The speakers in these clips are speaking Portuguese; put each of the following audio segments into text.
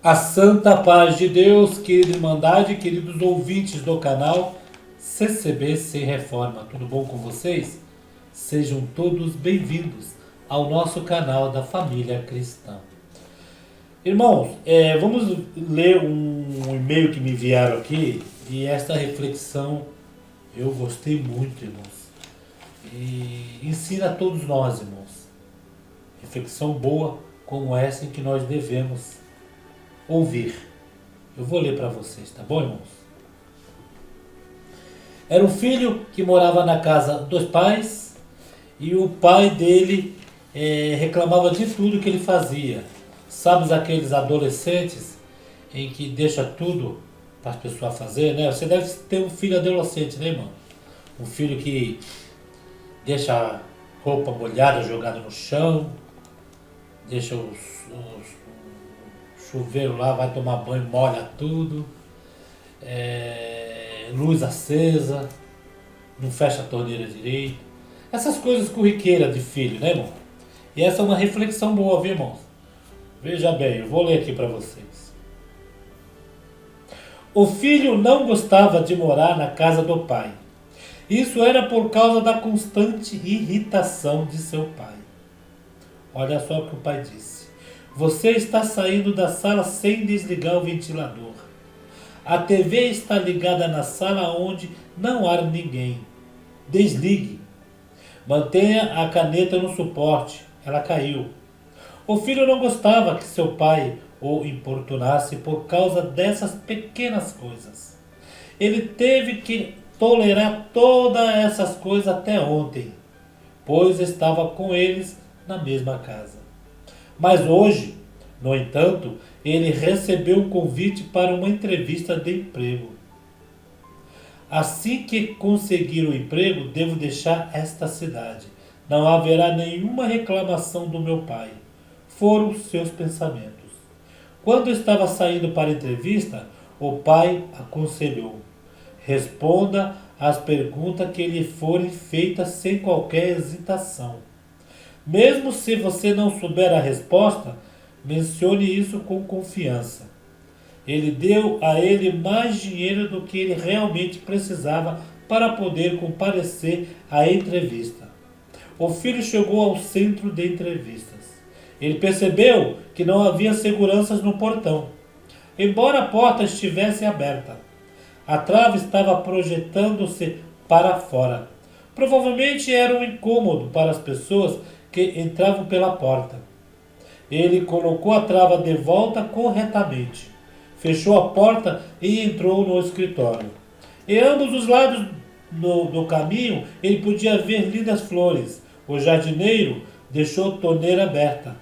A santa paz de Deus, querida Irmandade, queridos ouvintes do canal CCB Sem Reforma, tudo bom com vocês? Sejam todos bem-vindos ao nosso canal da Família Cristã. Irmãos, vamos ler um e-mail que me enviaram aqui e esta reflexão eu gostei muito, irmãos. E ensina a todos nós, irmãos. Reflexão boa como essa em que nós devemos ouvir. Eu vou ler para vocês, tá bom, irmãos? Era um filho que morava na casa dos pais e o pai dele reclamava de tudo que ele fazia. Sabe aqueles adolescentes em que deixa tudo para as pessoas fazer, né? Você deve ter um filho adolescente, né, irmão? Um filho que deixa a roupa molhada jogada no chão, deixa o chuveiro lá, vai tomar banho, molha tudo, luz acesa, não fecha a torneira direito. Essas coisas corriqueiras de filho, né, irmão? E essa é uma reflexão boa, viu, irmãos? Veja bem, eu vou ler aqui para vocês. O filho não gostava de morar na casa do pai. Isso era por causa da constante irritação de seu pai. Olha só o que o pai disse. Você está saindo da sala sem desligar o ventilador. A TV está ligada na sala onde não há ninguém. Desligue. Mantenha a caneta no suporte. Ela caiu. O filho não gostava que seu pai o importunasse por causa dessas pequenas coisas. Ele teve que tolerar todas essas coisas até ontem, pois estava com eles na mesma casa. Mas hoje, no entanto, ele recebeu um convite para uma entrevista de emprego. Assim que conseguir o emprego, devo deixar esta cidade. Não haverá nenhuma reclamação do meu pai. Foram seus pensamentos. Quando estava saindo para a entrevista, o pai aconselhou: responda às perguntas que lhe forem feitas sem qualquer hesitação. Mesmo se você não souber a resposta, mencione isso com confiança. Ele deu a ele mais dinheiro do que ele realmente precisava para poder comparecer à entrevista. O filho chegou ao centro de entrevistas. Ele percebeu que não havia seguranças no portão, embora a porta estivesse aberta. A trava estava projetando-se para fora. Provavelmente era um incômodo para as pessoas que entravam pela porta. Ele colocou a trava de volta corretamente, fechou a porta e entrou no escritório. Em ambos os lados do caminho, ele podia ver lindas flores. O jardineiro deixou a torneira aberta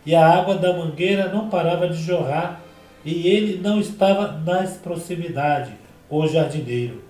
e a água da mangueira não parava de jorrar e ele não estava nas proximidades, o jardineiro.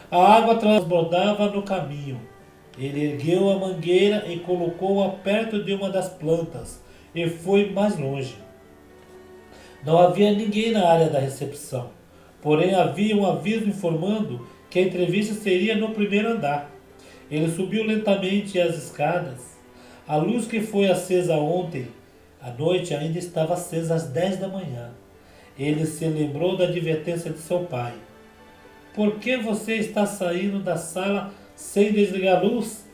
A água transbordava no caminho. Ele ergueu a mangueira e colocou-a perto de uma das plantas e foi mais longe. Não havia ninguém na área da recepção, porém havia um aviso informando que a entrevista seria no primeiro andar. Ele subiu lentamente as escadas. A luz que foi acesa ontem à noite ainda estava acesa às 10 da manhã. Ele se lembrou da advertência de seu pai. Por que você está saindo da sala sem desligar a luz?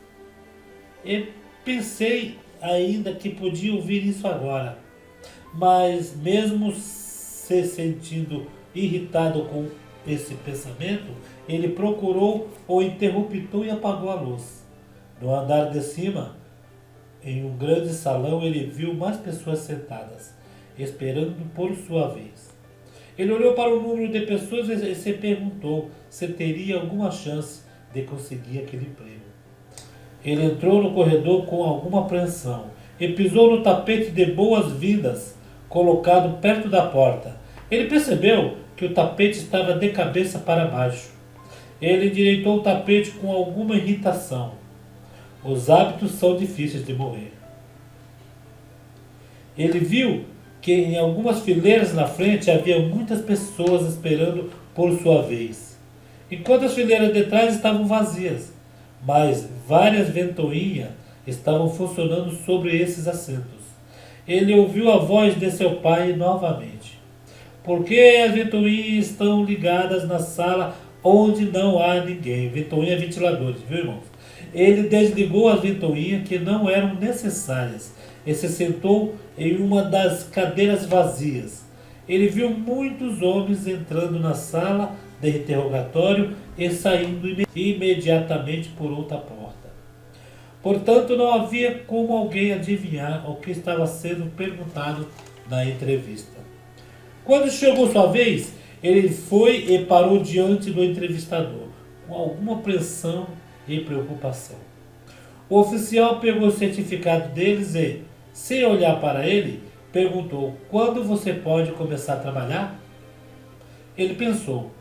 E pensei ainda que podia ouvir isso agora. Mas mesmo se sentindo irritado com esse pensamento, ele procurou o interruptor e apagou a luz. No andar de cima, em um grande salão, ele viu mais pessoas sentadas, esperando por sua vez. Ele olhou para o número de pessoas e se perguntou se teria alguma chance de conseguir aquele emprego. Ele entrou no corredor com alguma apreensão e pisou no tapete de boas-vindas colocado perto da porta. Ele percebeu que o tapete estava de cabeça para baixo. Ele endireitou o tapete com alguma irritação. Os hábitos são difíceis de morrer. Ele viu que em algumas fileiras na frente havia muitas pessoas esperando por sua vez, enquanto as fileiras de trás estavam vazias, mas várias ventoinhas estavam funcionando sobre esses assentos. Ele ouviu a voz de seu pai novamente. Por que as ventoinhas estão ligadas na sala onde não há ninguém? Ventoinha é ventiladores, viu, irmãos? Ele desligou as ventoinhas que não eram necessárias e se sentou em uma das cadeiras vazias. Ele viu muitos homens entrando na sala de interrogatório e saindo imediatamente por outra porta. Portanto, não havia como alguém adivinhar o que estava sendo perguntado na entrevista. Quando chegou sua vez, ele foi e parou diante do entrevistador, com alguma apreensão e preocupação. O oficial pegou o certificado deles e, sem olhar para ele, perguntou: quando você pode começar a trabalhar? Ele pensou: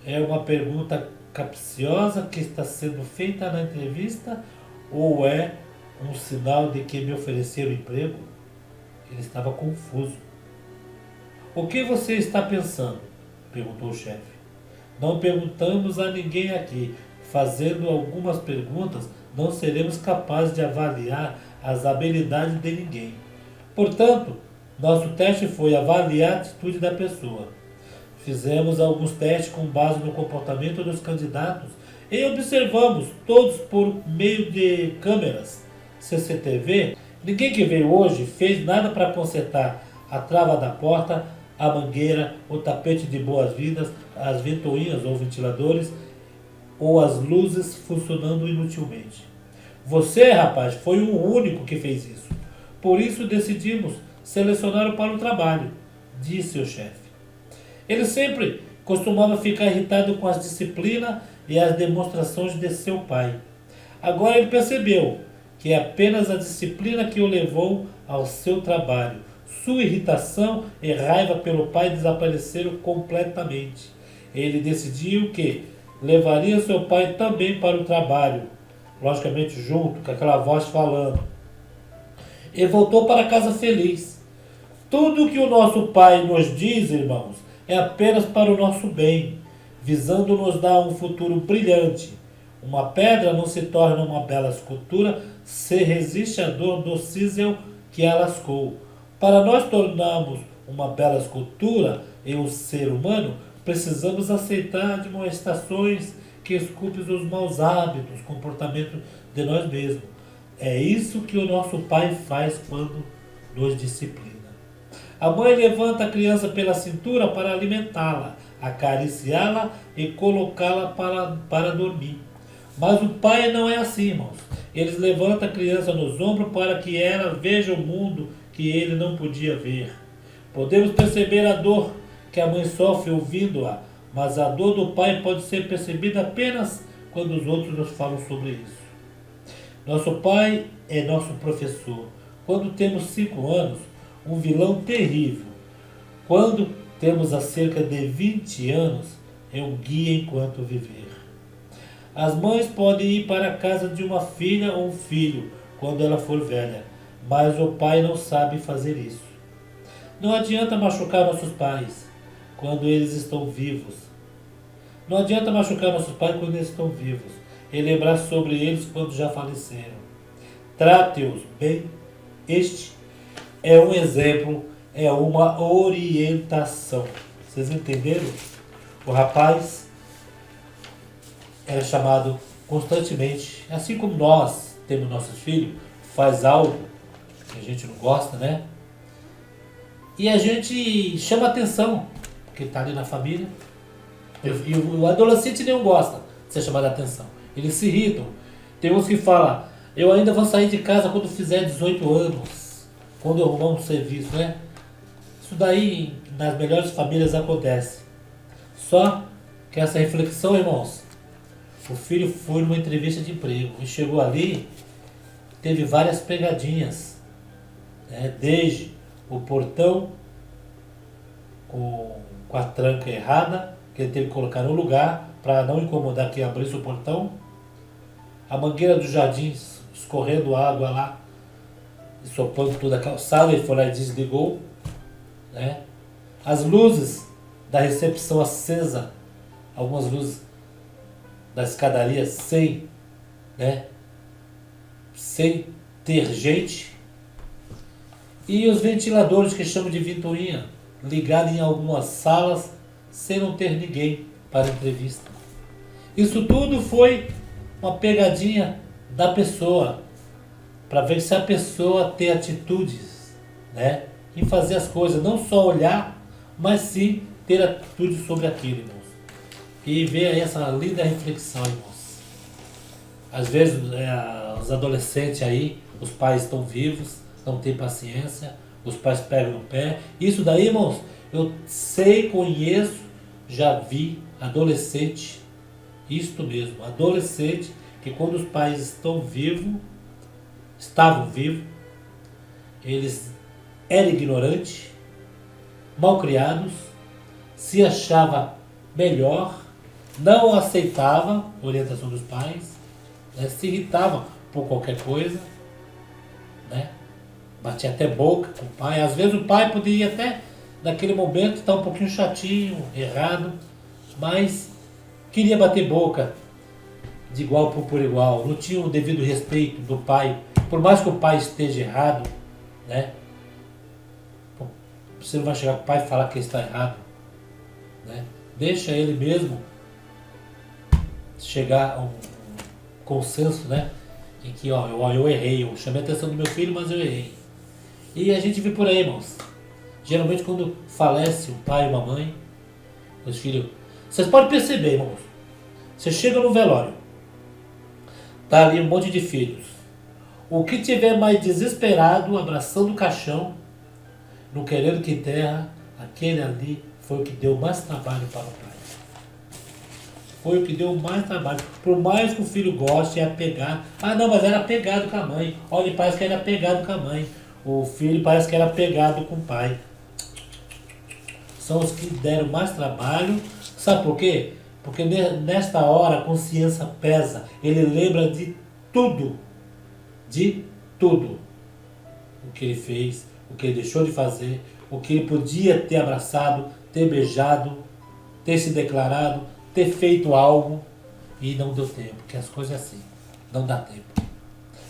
é uma pergunta capciosa que está sendo feita na entrevista ou é um sinal de que me ofereceram emprego? Ele estava confuso. O que você está pensando? Perguntou o chefe. Não perguntamos a ninguém aqui. Fazendo algumas perguntas, não seremos capazes de avaliar as habilidades de ninguém. Portanto, nosso teste foi avaliar a atitude da pessoa. Fizemos alguns testes com base no comportamento dos candidatos e observamos todos por meio de câmeras CCTV. Ninguém que veio hoje fez nada para consertar a trava da porta, a mangueira, o tapete de boas-vindas, as ventoinhas ou ventiladores ou as luzes funcionando inutilmente. Você, rapaz, foi o único que fez isso. Por isso decidimos selecioná-lo para o trabalho, disse o chefe. Ele sempre costumava ficar irritado com as disciplinas e as demonstrações de seu pai. Agora ele percebeu que é apenas a disciplina que o levou ao seu trabalho. Sua irritação e raiva pelo pai desapareceram completamente. Ele decidiu que levaria seu pai também para o trabalho, logicamente junto com aquela voz falando. E voltou para casa feliz. Tudo o que o nosso pai nos diz, irmãos, é apenas para o nosso bem, visando nos dar um futuro brilhante. Uma pedra não se torna uma bela escultura se resiste à dor do cisel que a lascou. Para nós tornarmos uma bela escultura em um ser humano, precisamos aceitar admoestações que esculpem os maus hábitos, comportamento de nós mesmos. É isso que o nosso pai faz quando nos disciplina. A mãe levanta a criança pela cintura para alimentá-la, acariciá-la e colocá-la para dormir. Mas o pai não é assim, irmãos. Ele levanta a criança nos ombros para que ela veja o mundo que ele não podia ver. Podemos perceber a dor que a mãe sofre ouvindo-a, mas a dor do pai pode ser percebida apenas quando os outros nos falam sobre isso. Nosso pai é nosso professor. Quando temos 5 anos, um vilão terrível. Quando temos há cerca de 20 anos, é um guia enquanto viver. As mães podem ir para a casa de uma filha ou um filho quando ela for velha, mas o pai não sabe fazer isso. Não adianta machucar nossos pais quando eles estão vivos. Não adianta machucar nossos pais quando eles estão vivos e lembrar sobre eles quando já faleceram. Trate-os bem. Este é um exemplo, é uma orientação. Vocês entenderam? O rapaz era chamado constantemente, assim como nós temos nossos filhos, faz algo que a gente não gosta, né? E a gente chama atenção, porque está ali na família. E o adolescente não gosta de ser chamado a atenção. Eles se irritam. Tem uns que falam: eu ainda vou sair de casa quando fizer 18 anos, quando eu arrumar um serviço, né? Isso daí nas melhores famílias acontece. Só que essa reflexão, irmãos, o filho foi numa entrevista de emprego e chegou ali, teve várias pegadinhas, né? Desde o portão com a tranca errada, que ele teve que colocar no lugar para não incomodar quem abrisse o portão, a mangueira do jardim escorrendo água lá, sopando toda a calçada, ele foi lá e desligou, né? As luzes da recepção acesa, algumas luzes da escadaria sem ter gente, e os ventiladores que chamam de ventoinha, ligado em algumas salas sem não ter ninguém para entrevista. Isso tudo foi uma pegadinha da pessoa, para ver se a pessoa tem atitudes, né, em fazer as coisas, não só olhar, mas sim ter atitude sobre aquilo, irmãos. E ver aí essa linda reflexão, irmãos. Às vezes os adolescentes aí, os pais estão vivos, não têm paciência, os pais pegam no pé. Isso daí, irmãos, eu sei, conheço, já vi adolescente, isto mesmo, adolescente, que quando os pais estavam vivos, eles eram ignorantes, mal criados, se achava melhor, não aceitava a orientação dos pais, né, se irritava por qualquer coisa, né, batia até boca com o pai. Às vezes o pai poderia até, naquele momento, estar um pouquinho chatinho, errado, mas queria bater boca de igual por igual, não tinha o devido respeito do pai, por mais que o pai esteja errado, né? Você não vai chegar com o pai e falar que ele está errado, né? Deixa ele mesmo chegar a um consenso, né? Em que, eu errei, eu chamei a atenção do meu filho, mas eu errei. E a gente vê por aí, irmãos. Geralmente quando falece o pai e uma mãe, os filhos... Vocês podem perceber, irmãos. Você chega no velório, tá ali um monte de filhos. O que tiver mais desesperado, abraçando o caixão, não querendo que enterra, aquele ali foi o que deu mais trabalho para o pai. Foi o que deu mais trabalho. Por mais que o filho goste, é apegado. Ah, não, mas era apegado com a mãe. Olha, parece que era apegado com a mãe. O filho parece que era apegado com o pai. São os que deram mais trabalho. Sabe por quê? Porque nesta hora a consciência pesa. Ele lembra de tudo. De tudo. O que ele fez, o que ele deixou de fazer, o que ele podia ter abraçado, ter beijado, ter se declarado, ter feito algo e não deu tempo. Porque as coisas é assim. Não dá tempo.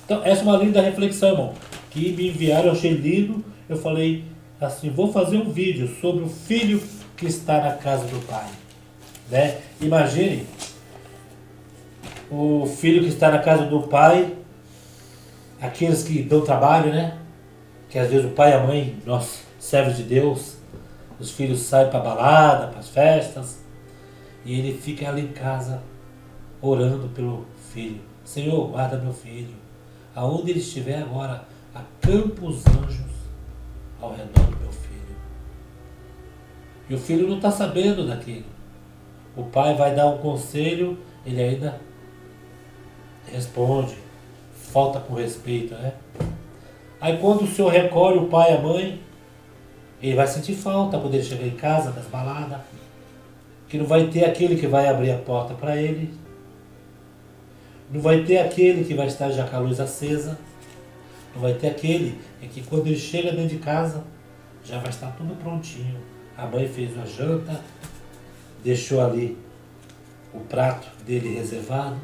Então essa é uma linda reflexão, irmão. Que me enviaram, eu achei lindo. Eu falei assim, vou fazer um vídeo sobre o filho que está na casa do pai. Né? Imagine o filho que está na casa do pai, aqueles que dão trabalho, né? Que às vezes o pai e a mãe, nós, servos de Deus, os filhos saem para balada, para as festas, e ele fica ali em casa orando pelo filho. Senhor, guarda meu filho. Aonde ele estiver agora, acampa os anjos ao redor do meu filho. E o filho não está sabendo daquilo. O pai vai dar um conselho, ele ainda responde, falta com respeito, né? Aí quando o senhor recolhe o pai e a mãe, ele vai sentir falta quando ele chegar em casa, das baladas, que não vai ter aquele que vai abrir a porta para ele, não vai ter aquele que vai estar já com a luz acesa, não vai ter aquele que quando ele chega dentro de casa, já vai estar tudo prontinho. A mãe fez a janta, deixou ali o prato dele reservado.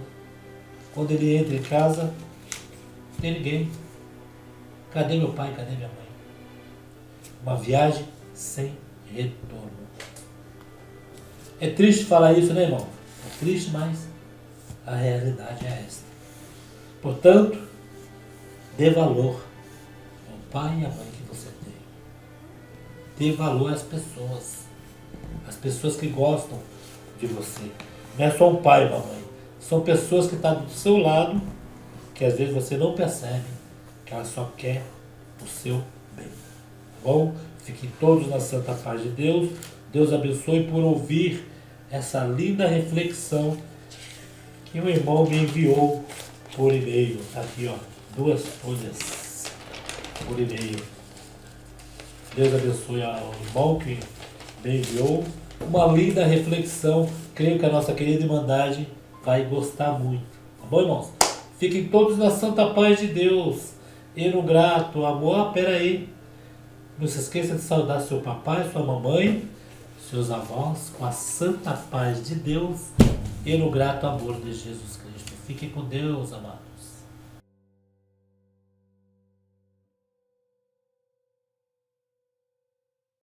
Quando ele entra em casa, não tem ninguém. Cadê meu pai? Cadê minha mãe? Uma viagem sem retorno. É triste falar isso, né, irmão? É triste, mas a realidade é esta. Portanto, dê valor ao pai e à mãe que você tem. Dê valor às pessoas. As pessoas que gostam de você. Não é só um pai e uma mãe. São pessoas que estão do seu lado, que às vezes você não percebe, que ela só quer o seu bem. Tá bom? Fiquem todos na santa paz de Deus. Deus abençoe por ouvir essa linda reflexão que o irmão me enviou por e-mail. Aqui, ó, 2 folhas por e-mail. Deus abençoe ao irmão que me enviou. Uma linda reflexão. Creio que a nossa querida Irmandade vai gostar muito. Tá bom, irmãos? Fiquem todos na santa paz de Deus. E no grato amor. Ah, pera aí. Não se esqueça de saudar seu papai, sua mamãe, seus avós, com a santa paz de Deus e no grato amor de Jesus Cristo. Fiquem com Deus, amados.